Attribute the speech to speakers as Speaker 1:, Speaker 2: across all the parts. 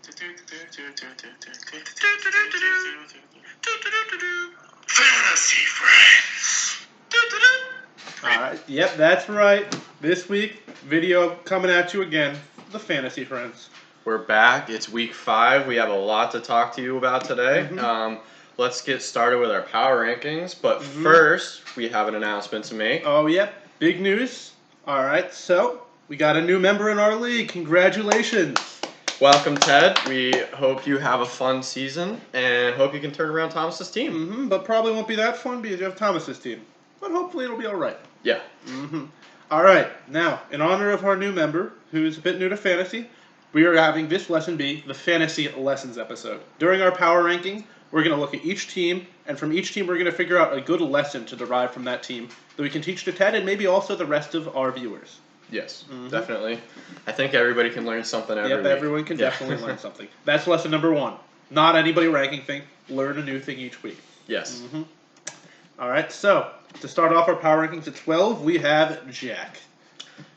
Speaker 1: Fantasy Friends.
Speaker 2: Alright, yep, that's right. This week, video coming at you again, the Fantasy Friends.
Speaker 3: We're back. It's week 5. We have a lot to talk to you about today. Let's get started with our power rankings. But first, we have an announcement to make.
Speaker 2: Oh, yep, big news. Alright, so we got a new member in our league. Congratulations.
Speaker 3: Welcome, Ted. We hope you have a fun season and hope you can turn around Thomas's team.
Speaker 2: But probably won't be that fun because you have Thomas's team. But hopefully it'll be alright.
Speaker 3: Yeah.
Speaker 2: Alright, now, in honor of our new member, who's a bit new to fantasy, we are having this lesson be the Fantasy Lessons episode. During our power ranking, we're going to look at each team, and from each team we're going to figure out a good lesson to derive from that team that we can teach to Ted and maybe also the rest of our viewers.
Speaker 3: Yes, definitely. I think everybody can learn something every week.
Speaker 2: Everyone can definitely learn something. That's lesson number 1. Not anybody ranking thing. Learn a new thing each week.
Speaker 3: Yes.
Speaker 2: Alright, so, to start off our power rankings at 12, we have Jack.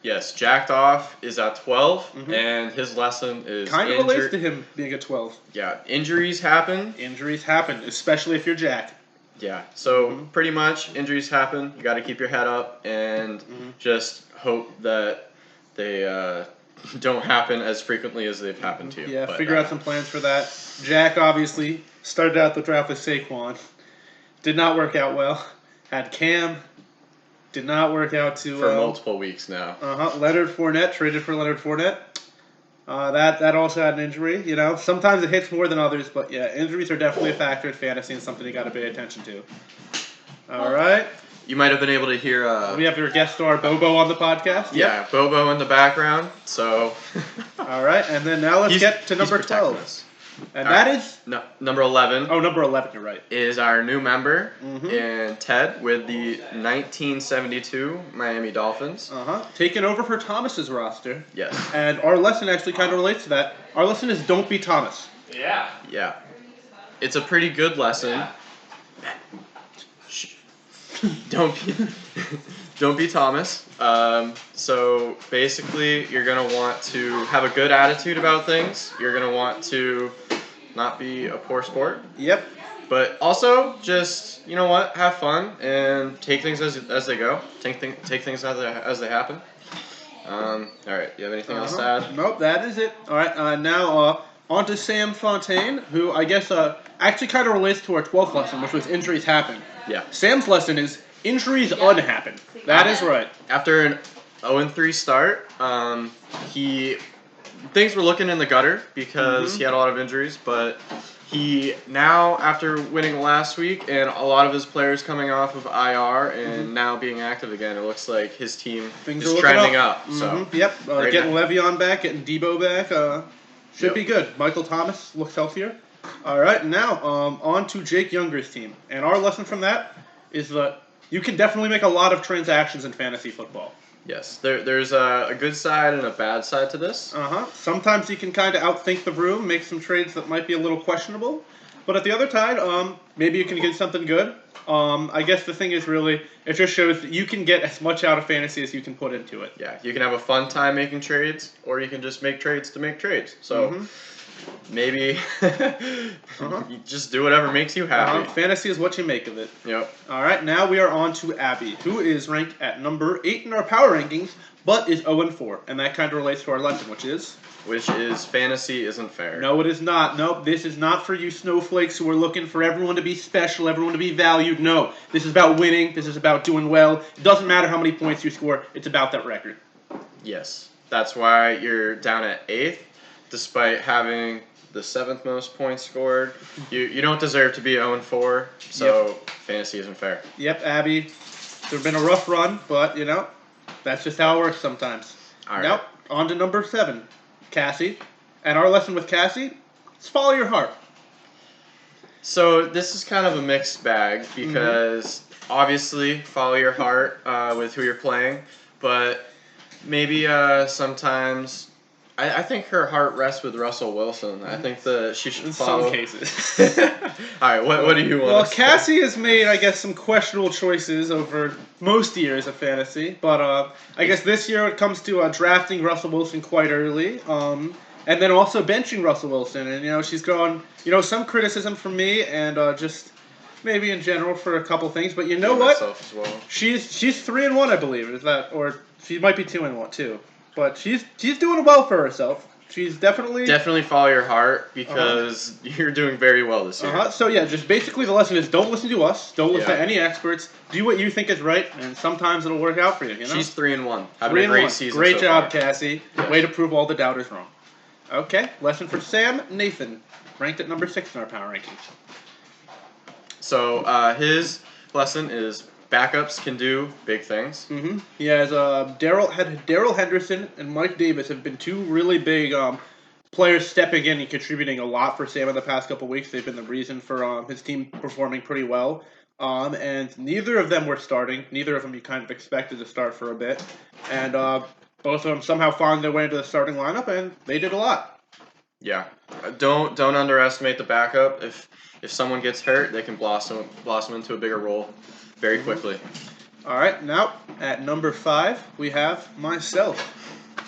Speaker 3: Yes, Jacked Off is at 12, and his lesson is
Speaker 2: Kind of relates to him being at 12.
Speaker 3: Yeah, injuries happen.
Speaker 2: Injuries happen, especially if you're Jack.
Speaker 3: Yeah, so pretty much injuries happen. You got to keep your head up and just hope that they don't happen as frequently as they've happened to you.
Speaker 2: Yeah, figure out some plans for that. Jack obviously started out the draft with Saquon. Did not work out well. Had Cam. Did not work out too
Speaker 3: for
Speaker 2: well.
Speaker 3: multiple weeks now.
Speaker 2: Leonard Fournette, traded for Leonard Fournette. That also had an injury. You know, sometimes it hits more than others, but yeah, injuries are definitely a factor in fantasy and something you got to pay attention to. All right.
Speaker 3: You might have been able to hear.
Speaker 2: We have your guest star Bobo on the podcast.
Speaker 3: Yeah, Bobo in the background. So.
Speaker 2: All right, and then now let's get to number 12.
Speaker 3: Us.
Speaker 2: And that is
Speaker 3: number 11.
Speaker 2: Oh, number 11. You're right.
Speaker 3: Is our new member and Ted with the 1972 Miami Dolphins.
Speaker 2: Taking over for Thomas's roster.
Speaker 3: Yes.
Speaker 2: And our lesson actually kind of relates to that. Our lesson is don't be Thomas.
Speaker 3: Yeah. Yeah. It's a pretty good lesson. Don't be Thomas. So basically, you're gonna want to have a good attitude about things. You're gonna want to not be a poor sport.
Speaker 2: Yep.
Speaker 3: But also, just have fun and take things as they go. Take things as they happen. All right. You have anything else to add?
Speaker 2: Nope. That is it. All right. Now on to Sam Fontaine, who I guess actually kind of relates to our 12th lesson, which was injuries happen.
Speaker 3: Yeah.
Speaker 2: Sam's lesson is injuries unhappen. That is right.
Speaker 3: After an 0-3 start, things were looking in the gutter because he had a lot of injuries, but he now, after winning last week and a lot of his players coming off of IR and now being active again, it looks like his team is trending up. So
Speaker 2: getting Le'Veon back, getting Debo back, should be good. Michael Thomas looks healthier. All right, now on to Jake Younger's team, and our lesson from that is that you can definitely make a lot of transactions in fantasy football.
Speaker 3: Yes, there's a good side and a bad side to this.
Speaker 2: Sometimes you can kind of outthink the room, make some trades that might be a little questionable. But at the other side, maybe you can get something good. I guess the thing is really, it just shows that you can get as much out of fantasy as you can put into it.
Speaker 3: Yeah, you can have a fun time making trades, or you can just make trades to make trades. So maybe you just do whatever makes you happy.
Speaker 2: Fantasy is what you make of it.
Speaker 3: Yep.
Speaker 2: All right, now we are on to Abby, who is ranked at number 8 in our power rankings, but is 0-4, and that kind of relates to our lesson, which is
Speaker 3: fantasy isn't fair.
Speaker 2: No, it is not. Nope, this is not for you snowflakes who are looking for everyone to be special, everyone to be valued. No, this is about winning. This is about doing well. It doesn't matter how many points you score. It's about that record.
Speaker 3: Yes, that's why you're down at 8th. Despite having the 7th most points scored, you don't deserve to be 0-4, so fantasy isn't fair.
Speaker 2: Yep, Abby, there's been a rough run, but, that's just how it works sometimes.
Speaker 3: All right.
Speaker 2: Now, on to number 7, Cassie. And our lesson with Cassie is follow your heart.
Speaker 3: So this is kind of a mixed bag because obviously follow your heart with who you're playing, but maybe sometimes... I think her heart rests with Russell Wilson. I think she should follow.
Speaker 2: In some cases.
Speaker 3: All right, what do you want?
Speaker 2: Well, Cassie has made, I guess, some questionable choices over most years of fantasy, but I guess this year it comes to drafting Russell Wilson quite early. and then also benching Russell Wilson. And she's gone. Some criticism from me, and just maybe in general for a couple things. But you know what?
Speaker 3: Myself as well.
Speaker 2: She's 3-1, I believe. Is that, or she might be 2-1 too. But she's doing well for herself. She's definitely
Speaker 3: follow your heart because you're doing very well this year.
Speaker 2: So yeah, just basically the lesson is don't listen to us, don't listen to any experts. Do what you think is right, and sometimes it'll work out for you.
Speaker 3: She's 3-1. Having a great season.
Speaker 2: Great job,
Speaker 3: far.
Speaker 2: Cassie.
Speaker 3: Yes.
Speaker 2: Way to prove all the doubters wrong. Okay, lesson for Sam Nathan, ranked at number 6 in our power rankings.
Speaker 3: So his lesson is backups can do big things.
Speaker 2: Mm-hmm. He has Darrell Henderson and Mike Davis have been two really big players stepping in and contributing a lot for Sam in the past couple weeks. They've been the reason for his team performing pretty well. And neither of them were starting. Neither of them you kind of expected to start for a bit. And both of them somehow found their way into the starting lineup, and they did a lot.
Speaker 3: Yeah, don't underestimate the backup. If someone gets hurt, they can blossom into a bigger role very quickly.
Speaker 2: All right, now at number 5 we have myself.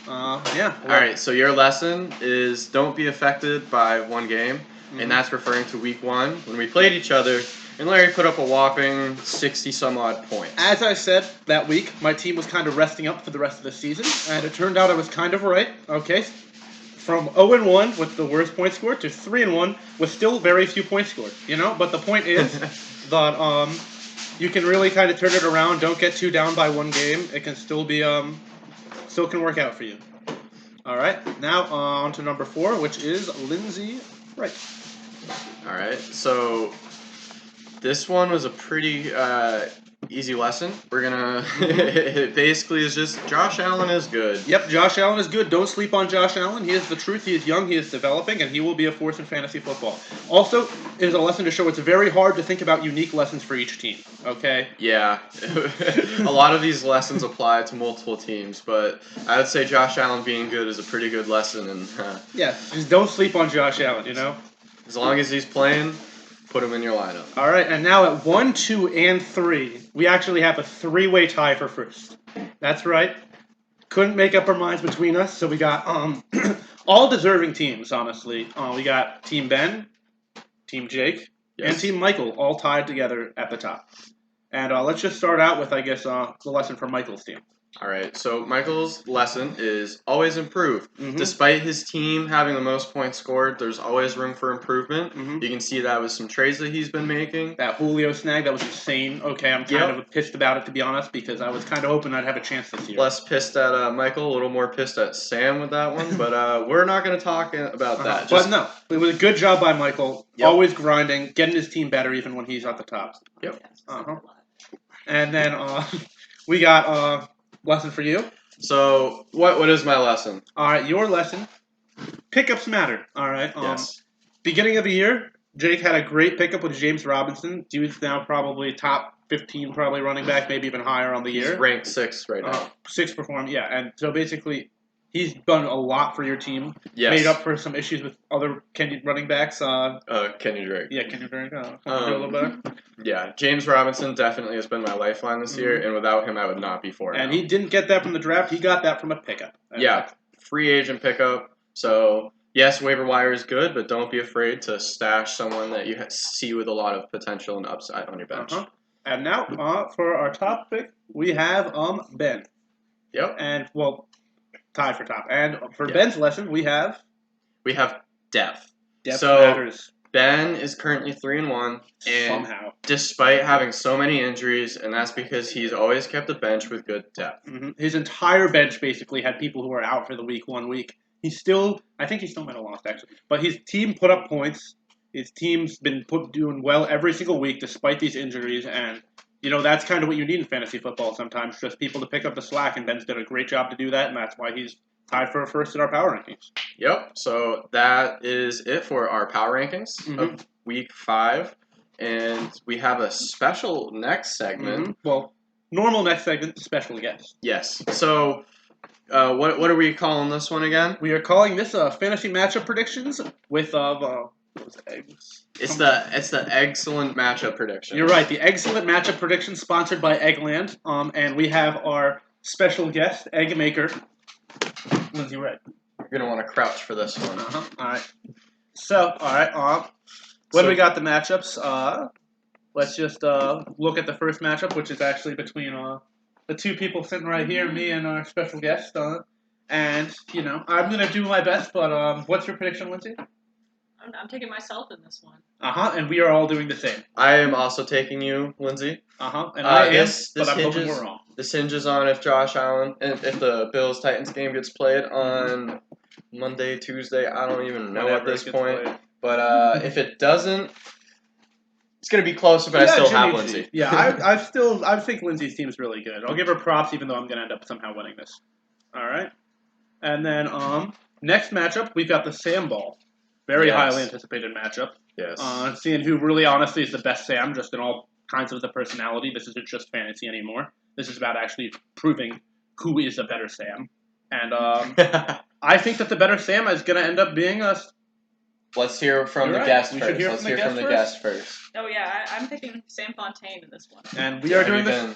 Speaker 3: All right, so your lesson is don't be affected by one game, and that's referring to week 1 when we played each other. And Larry put up a whopping 60-some-odd points.
Speaker 2: As I said that week, my team was kind of resting up for the rest of the season, and it turned out I was kind of right. Okay, from 0-1 with the worst point score to 3-1 with still very few points scored. But the point is that you can really kind of turn it around. Don't get too down by one game. It can still be still can work out for you. All right, now on to number 4, which is Lindsay Wright.
Speaker 3: All right, so this one was a pretty easy lesson. We're gonna it basically is just Josh Allen is good.
Speaker 2: Yep, Josh Allen is good. Don't sleep on Josh Allen. He is the truth. He is young. He is developing, and he will be a force in fantasy football. Also, it is a lesson to show it's very hard to think about unique lessons for each team. Okay.
Speaker 3: Yeah, a lot of these lessons apply to multiple teams, but I would say Josh Allen being good is a pretty good lesson. And
Speaker 2: yeah, just don't sleep on Josh Allen.
Speaker 3: As long as he's playing, put him in your lineup.
Speaker 2: All right, and now at 1, 2, and 3, we actually have a 3-way tie for first. That's right. Couldn't make up our minds between us, so we got all deserving teams, honestly. We got Team Ben, Team Jake, and Team Michael all tied together at the top. And let's just start out with, I guess, the lesson for Michael's team.
Speaker 3: All right, so Michael's lesson is always improve. Despite his team having the most points scored, there's always room for improvement. You can see that with some trades that he's been making.
Speaker 2: That Julio snag, that was insane. Okay, I'm kind of pissed about it, to be honest, because I was kind of hoping I'd have a chance this year.
Speaker 3: Less pissed at Michael, a little more pissed at Sam with that one, but we're not going to talk about that.
Speaker 2: But no, it was a good job by Michael. Always grinding, getting his team better even when he's at the top.
Speaker 3: Yep.
Speaker 2: And then we got... lesson for you.
Speaker 3: So, what is my lesson?
Speaker 2: All right, your lesson. Pickups matter. All right.
Speaker 3: Yes.
Speaker 2: Beginning of the year, Jake had a great pickup with James Robinson. Dude's now probably top 15, probably running back, maybe even higher on the year.
Speaker 3: He's ranked 6 right now.
Speaker 2: 6 performed, yeah. And so basically, he's done a lot for your team.
Speaker 3: Yes.
Speaker 2: Made up for some issues with other running backs.
Speaker 3: Kenny Drake.
Speaker 2: Yeah, Kenny Drake. Do a little better.
Speaker 3: Yeah, James Robinson definitely has been my lifeline this year, and without him, I would not be 4-0.
Speaker 2: And he didn't get that from the draft. He got that from a pickup.
Speaker 3: Yeah, free agent pickup. So, yes, waiver wire is good, but don't be afraid to stash someone that you see with a lot of potential and upside on your bench.
Speaker 2: And now, for our top pick, we have Ben.
Speaker 3: Yep.
Speaker 2: And, tied for top. And for Ben's lesson, we have
Speaker 3: depth.
Speaker 2: Depth
Speaker 3: so,
Speaker 2: matters.
Speaker 3: Ben is currently 3-1, and
Speaker 2: somehow,
Speaker 3: despite having so many injuries, and that's because he's always kept a bench with good depth.
Speaker 2: His entire bench basically had people who were out for the week 1 week. I think he still might have lost actually, but his team put up points. His team's been doing well every single week despite these injuries, and that's kind of what you need in fantasy football sometimes, just people to pick up the slack. And Ben's did a great job to do that, and that's why he's tied for first in our power rankings.
Speaker 3: Yep. So that is it for our power rankings of week 5. And we have a special next segment.
Speaker 2: Well, normal next segment, special guest.
Speaker 3: Yes. So what are we calling this one again?
Speaker 2: We are calling this fantasy matchup predictions with eggs.
Speaker 3: It's the excellent matchup prediction.
Speaker 2: You're right. The excellent matchup prediction sponsored by Eggland. And we have our special guest, Egg Maker, Lindsay Wright.
Speaker 3: gonna want to crouch for this one.
Speaker 2: All right. So, all right. When we got the matchups, let's just look at the first matchup, which is actually between the two people sitting right here, me and our special guest. And I'm gonna do my best. But what's your prediction, Lindsay?
Speaker 4: I'm taking myself in this one.
Speaker 2: And we are all doing the same.
Speaker 3: I am also taking you, Lindsay.
Speaker 2: And I am,
Speaker 3: this
Speaker 2: but I'm hoping
Speaker 3: hinges-
Speaker 2: we're wrong.
Speaker 3: This hinges on if Josh Allen and if the Bills Titans game gets played on Monday, Tuesday. I don't even know
Speaker 2: Whenever
Speaker 3: at this
Speaker 2: it gets
Speaker 3: point.
Speaker 2: played.
Speaker 3: But if it doesn't, it's gonna be closer. But I still have
Speaker 2: Jimmy G.
Speaker 3: Lindsay.
Speaker 2: Yeah, I think Lindsay's team's really good. I'll give her props, even though I'm gonna end up somehow winning this. All right. And then next matchup we've got the Sam Ball, very
Speaker 3: Yes.
Speaker 2: highly anticipated matchup.
Speaker 3: Yes.
Speaker 2: Seeing who really honestly is the best Sam, just in all kinds of the personality. This isn't just fantasy anymore. This is about actually proving who is a better Sam. And I think that the better Sam is going to end up being us.
Speaker 3: Let's hear from
Speaker 2: You're
Speaker 3: the
Speaker 2: right.
Speaker 3: guest
Speaker 2: We
Speaker 3: first.
Speaker 2: should hear
Speaker 3: Let's
Speaker 2: from the
Speaker 3: hear from the
Speaker 2: guest
Speaker 3: guest first.
Speaker 4: Oh yeah, I'm picking Sam Fontaine in this one.
Speaker 2: And we are doing
Speaker 3: Have you
Speaker 2: this.
Speaker 3: been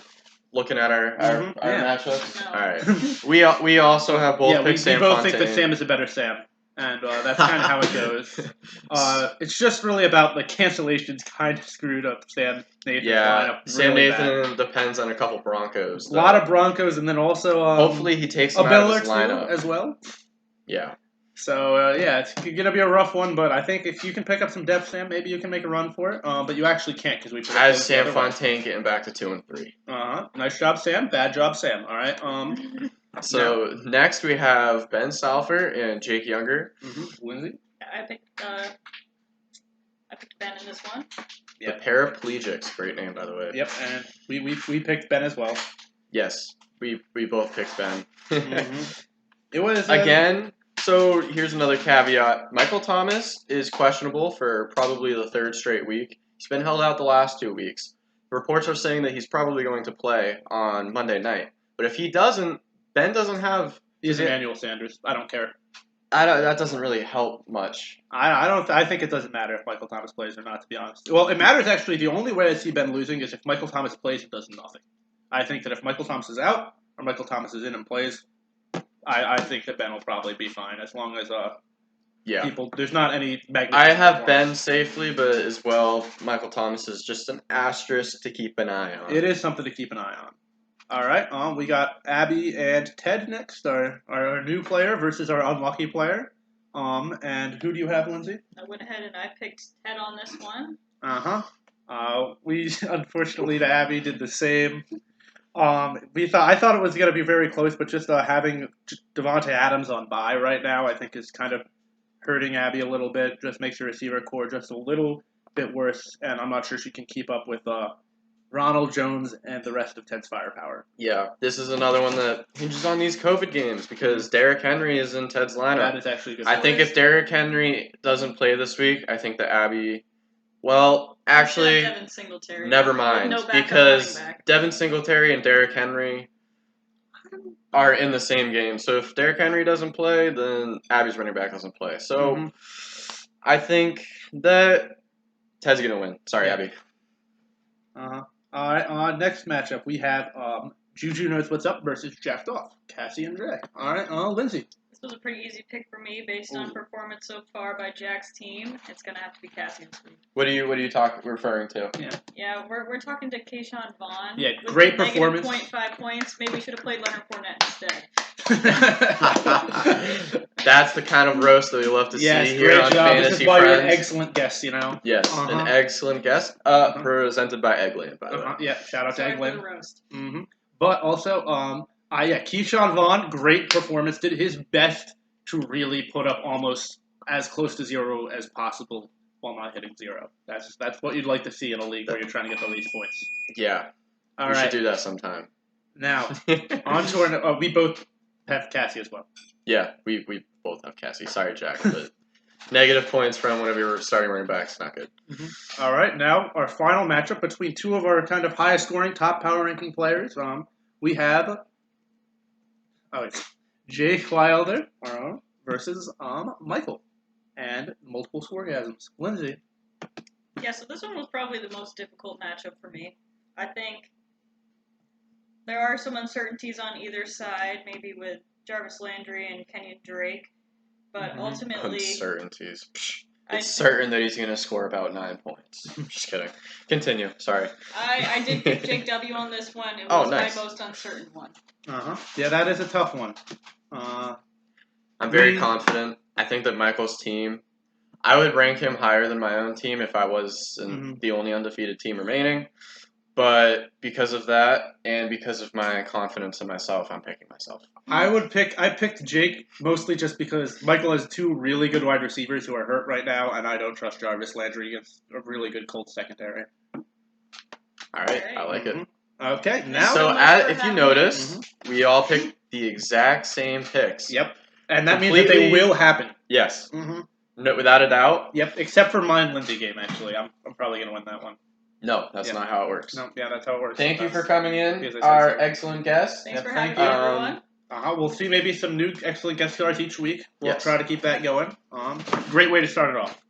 Speaker 3: looking at our
Speaker 2: Yeah.
Speaker 3: matchups.
Speaker 4: No.
Speaker 3: All right. We also have both
Speaker 2: Yeah, we
Speaker 3: picked Sam
Speaker 2: both
Speaker 3: Fontaine.
Speaker 2: think that Sam is a better Sam. And that's kind of how it goes. It's just really about the cancellations kind of screwed up Sam Nathan's
Speaker 3: Yeah,
Speaker 2: lineup.
Speaker 3: Sam
Speaker 2: really
Speaker 3: Nathan depends on a couple Broncos.
Speaker 2: bad. A lot of Broncos, and then also
Speaker 3: Hopefully he takes
Speaker 2: a
Speaker 3: them out
Speaker 2: Bill
Speaker 3: of
Speaker 2: or
Speaker 3: his
Speaker 2: two
Speaker 3: lineup.
Speaker 2: as well.
Speaker 3: Yeah.
Speaker 2: So yeah, it's going to be a rough one, but I think if you can pick up some depth, Sam, maybe you can make a run for it. But you actually can't because we
Speaker 3: As Sam Fontaine getting back to 2 and 3.
Speaker 2: Nice job, Sam. Bad job, Sam. All right.
Speaker 3: So next we have Ben Salfer and Jake Younger.
Speaker 2: Lindsay.
Speaker 4: I picked Ben in this one.
Speaker 2: Yep.
Speaker 3: The Paraplegics, great name by the way.
Speaker 2: Yep, and we picked Ben as well.
Speaker 3: Yes, we both picked Ben.
Speaker 2: It was
Speaker 3: Again. So here's another caveat. Michael Thomas is questionable for probably the third straight week. He's been held out the last 2 weeks. Reports are saying that he's probably going to play on Monday night. But if he doesn't, Ben doesn't have.
Speaker 2: He's Emmanuel Sanders. I don't care.
Speaker 3: That doesn't really help much.
Speaker 2: I think it doesn't matter if Michael Thomas plays or not. To be honest, well, it matters actually. The only way I see Ben losing is if Michael Thomas plays, it does nothing. I think that if Michael Thomas is out or Michael Thomas is in and plays, I think that Ben will probably be fine as long as
Speaker 3: Yeah.
Speaker 2: there's not any magnificent
Speaker 3: I have
Speaker 2: performance.
Speaker 3: Ben safely, but as well, Michael Thomas is just an asterisk to keep an eye on.
Speaker 2: It is something to keep an eye on. All right, we got Abby and Ted next, our new player versus our unlucky player. And who do you have, Lindsay?
Speaker 4: I went ahead and I picked Ted on this one.
Speaker 2: We unfortunately to Abby did the same. I thought it was going to be very close, but just having Devontae Adams on bye right now, I think is kind of hurting Abby a little bit. Just makes her receiver core just a little bit worse, and I'm not sure she can keep up with Ronald Jones and the rest of Ted's firepower.
Speaker 3: Yeah, this is another one that hinges on these COVID games because Derrick Henry is in Ted's lineup.
Speaker 2: That is actually a good.
Speaker 3: I think if Derrick Henry doesn't play this week, I think that Abby. Well, actually,
Speaker 4: Devin Singletary.
Speaker 3: never mind,
Speaker 4: No backup
Speaker 3: because
Speaker 4: running back.
Speaker 3: Devin Singletary and Derrick Henry are in the same game. So if Derrick Henry doesn't play, then Abby's running back doesn't play. So I think that Ted's gonna win. Sorry, Abby.
Speaker 2: All right. Next matchup we have Juju Knows What's Up versus Jacked Off. Cassie and Dre. All right. Lindsay.
Speaker 4: This was a pretty easy pick for me based on performance so far by Jack's team. It's gonna have to be Cassie this week.
Speaker 3: What are you referring to?
Speaker 4: Yeah, we're talking to Keyshawn Vaughn.
Speaker 2: Yeah,
Speaker 4: with
Speaker 2: great
Speaker 4: the
Speaker 2: performance.
Speaker 4: -0.5 points. Maybe we should have played Leonard Fournette instead.
Speaker 3: That's the kind of roast that we love to
Speaker 2: Yes,
Speaker 3: see here
Speaker 2: great
Speaker 3: on
Speaker 2: job.
Speaker 3: Fantasy
Speaker 2: This is why you're an
Speaker 3: Friends.
Speaker 2: excellent guest.
Speaker 3: Yes, an excellent guest. Presented by Eggland, by the way.
Speaker 2: Yeah, shout out to
Speaker 4: Sorry for the
Speaker 2: Eggland.
Speaker 4: roast.
Speaker 2: But also, Keyshawn Vaughn, great performance. Did his best to really put up almost as close to 0 as possible while not hitting 0. That's what you'd like to see in a league where you're trying to get the least points.
Speaker 3: Yeah,
Speaker 2: All
Speaker 3: we
Speaker 2: right.
Speaker 3: should do that sometime.
Speaker 2: Now, on to our. We both have Cassie as well.
Speaker 3: Yeah, we both have Cassie. Sorry, Jack, but negative points from whenever you were starting running backs. Not good.
Speaker 2: All right, now our final matchup between two of our kind of highest scoring, top power ranking players. We have Jake Wilder versus Michael, and multiple scoregasms. Lindsay.
Speaker 4: Yeah, so this one was probably the most difficult matchup for me. I think there are some uncertainties on either side, maybe with Jarvis Landry and Kenyon Drake. but
Speaker 2: Mhm.
Speaker 4: ultimately,
Speaker 3: Uncertainties. Psh.
Speaker 4: I,
Speaker 3: It's certain that he's going to score about 9 points. Just kidding. Continue. Sorry.
Speaker 4: I did pick Jake W on this one. It
Speaker 3: Oh,
Speaker 4: was
Speaker 3: nice.
Speaker 4: my most uncertain one.
Speaker 2: Yeah, that is a tough one.
Speaker 3: I'm very
Speaker 2: We-
Speaker 3: confident. I think that Michael's team, I would rank him higher than my own team if I was the only undefeated team remaining. But because of that, and because of my confidence in myself, I'm picking myself.
Speaker 2: I picked Jake mostly just because Michael has two really good wide receivers who are hurt right now, and I don't trust Jarvis Landry against a really good Colts secondary.
Speaker 3: All right, I like it.
Speaker 2: Okay, now.
Speaker 3: So,
Speaker 4: So much for
Speaker 3: if you
Speaker 4: having-
Speaker 3: notice, we all picked the exact same picks.
Speaker 2: Yep. And that means that they
Speaker 3: Completely-
Speaker 2: will happen.
Speaker 3: Yes,
Speaker 2: Mm-hmm.
Speaker 3: no, without a doubt.
Speaker 2: Yep, except for mine Lindsay game, actually. I'm probably going to win that one.
Speaker 3: No, that's
Speaker 2: Yeah.
Speaker 3: not how it works.
Speaker 2: No, yeah, that's how it works.
Speaker 3: Thank you for
Speaker 2: sometimes.
Speaker 3: coming
Speaker 2: Yes,
Speaker 3: in,
Speaker 2: I said
Speaker 3: our
Speaker 2: so.
Speaker 3: excellent guest.
Speaker 4: Thanks
Speaker 2: Yep,
Speaker 4: for
Speaker 2: thank
Speaker 4: having me,
Speaker 3: you.
Speaker 4: everyone.
Speaker 2: We'll see maybe some new excellent guest stars each week. We'll
Speaker 3: Yes.
Speaker 2: try to keep that going. Great way to start it off.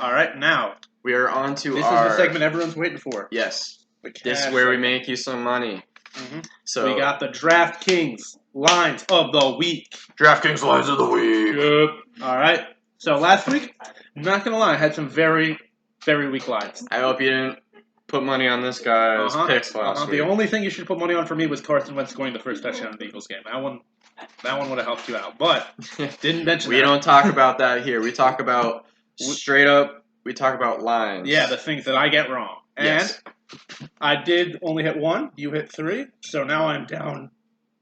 Speaker 2: All right, now,
Speaker 3: We are on to
Speaker 2: this
Speaker 3: our
Speaker 2: is the segment everyone's waiting for.
Speaker 3: Yes,
Speaker 2: The
Speaker 3: this is
Speaker 2: cash
Speaker 3: where we
Speaker 2: segment.
Speaker 3: make you some money.
Speaker 2: Mhm.
Speaker 3: So
Speaker 2: We got the DraftKings lines of the week.
Speaker 3: DraftKings lines of the week.
Speaker 2: Yep. All right. So last week, I'm not gonna lie, I had some very, very weak lines.
Speaker 3: I hope you didn't put money on this guy's picks last week.
Speaker 2: The only thing you should put money on for me was Carson Wentz scoring the first touchdown in the Eagles game. That one would have helped you out, but didn't mention
Speaker 3: We
Speaker 2: that.
Speaker 3: don't talk about that here. We talk about straight up. We talk about lines.
Speaker 2: Yeah, the things that I get wrong.
Speaker 3: Yes.
Speaker 2: And I did only hit one. You hit three. So now I'm down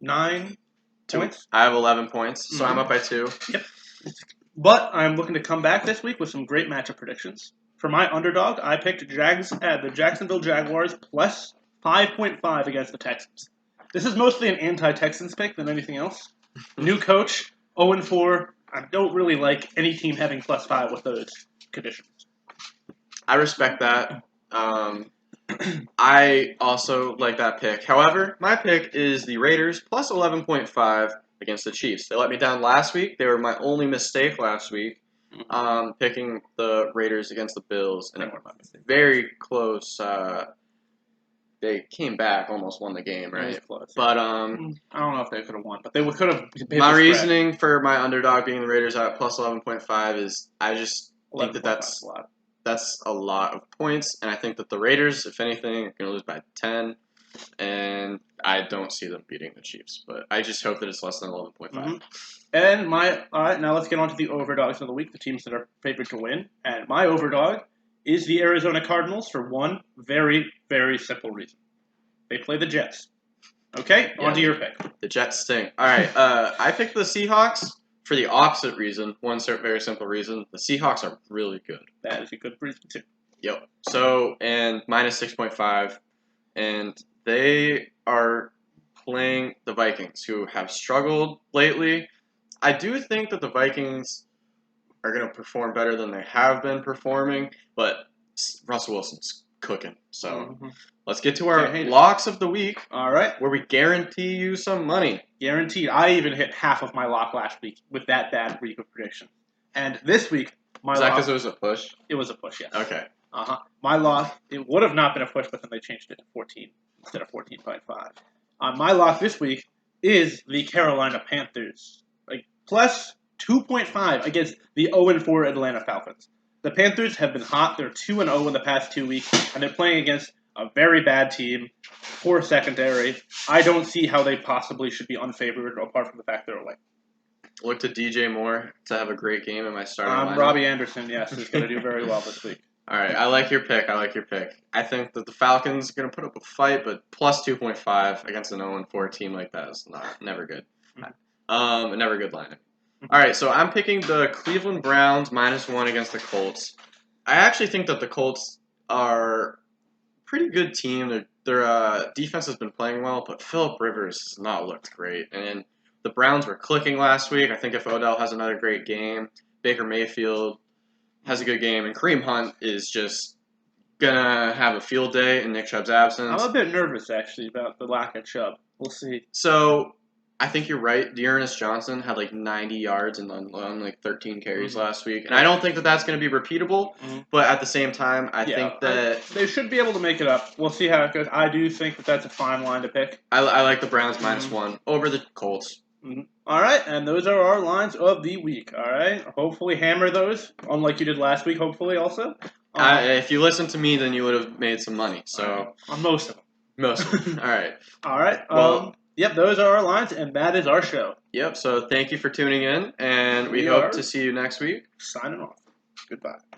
Speaker 2: 9 points.
Speaker 3: I have 11 points, so I'm up by 2.
Speaker 2: But I'm looking to come back this week with some great matchup predictions. For my underdog, I picked the Jacksonville Jaguars plus 5.5 against the Texans. This is mostly an anti-Texans pick than anything else. New coach, 0-4. I don't really like any team having plus 5 with those conditions.
Speaker 3: I respect that. I also like that pick. However, my pick is the Raiders plus 11.5 against the Chiefs. They let me down last week. They were my only mistake last week, picking the Raiders against the Bills. And very close. They came back, almost won the game,
Speaker 2: It was
Speaker 3: right?
Speaker 2: close.
Speaker 3: But
Speaker 2: I don't know if they could have won, but they could have.
Speaker 3: my reasoning for my underdog being the Raiders at plus 11.5 is I just think that that's
Speaker 2: a lot.
Speaker 3: That's a lot of points, and I think that the Raiders, if anything, are going to lose by 10, and I don't see them beating the Chiefs, but I just hope that it's less than 11.5.
Speaker 2: Mm-hmm. And all right, now let's get on to the overdogs of the week, the teams that are favored to win. And my overdog is the Arizona Cardinals for one very, very simple reason. They play the Jets. Okay,
Speaker 3: Yeah.
Speaker 2: on to your pick.
Speaker 3: The Jets stink. All right, I picked the Seahawks for the opposite reason, very simple reason. The Seahawks are really good.
Speaker 2: That is a good reason, too.
Speaker 3: Yep. So, and minus 6.5, and they are playing the Vikings, who have struggled lately. I do think that the Vikings are going to perform better than they have been performing, but Russell Wilson's cooking. So, let's get to our locks of the week.
Speaker 2: All right.
Speaker 3: Where we guarantee you some money.
Speaker 2: Guaranteed. I even hit half of my lock last week with that bad week of prediction. And this week, my
Speaker 3: Is that
Speaker 2: lock...
Speaker 3: because it was a push?
Speaker 2: It was a push, yes.
Speaker 3: Okay.
Speaker 2: My lock, it would have not been a push, but then they changed it to 14 instead of 14.5. My lock this week is the Carolina Panthers. Plus 2.5 against the 0-4 Atlanta Falcons. The Panthers have been hot. They're 2-0 in the past 2 weeks, and they're playing against a very bad team, poor secondary. I don't see how they possibly should be unfavored, apart from the fact they're away.
Speaker 3: Look to DJ Moore to have a great game in my starting lineup.
Speaker 2: Robbie Anderson, yes, is going to do very well this week.
Speaker 3: All right, I like your pick. I think that the Falcons are going to put up a fight, but plus 2.5 against an 0-4 team like that is never good. A never good lineup. All right, so I'm picking the Cleveland Browns minus 1 against the Colts. I actually think that the Colts are a pretty good team. Their defense has been playing well, but Phillip Rivers has not looked great. And the Browns were clicking last week. I think if Odell has another great game, Baker Mayfield has a good game, and Kareem Hunt is just gonna have a field day in Nick Chubb's absence.
Speaker 2: I'm a bit nervous, actually, about the lack of Chubb. We'll see.
Speaker 3: So, I think you're right. Dearness Johnson had like 90 yards and on like 13 carries last week. And I don't think that that's going to be repeatable. But at the same time, I think that
Speaker 2: they should be able to make it up. We'll see how it goes. I do think that that's a fine line to pick.
Speaker 3: I like the Browns minus 1 over the Colts.
Speaker 2: All right, and those are our lines of the week. All right, hopefully hammer those, unlike you did last week. Hopefully, also.
Speaker 3: If you listened to me, then you would have made some money. So
Speaker 2: on most of them.
Speaker 3: most of them. All right.
Speaker 2: All right.
Speaker 3: Well-
Speaker 2: Yep, those are our lines, and that is our show.
Speaker 3: Yep. So thank you for tuning in, and we
Speaker 2: We
Speaker 3: hope
Speaker 2: are-
Speaker 3: to see you next week.
Speaker 2: Signing off. Goodbye.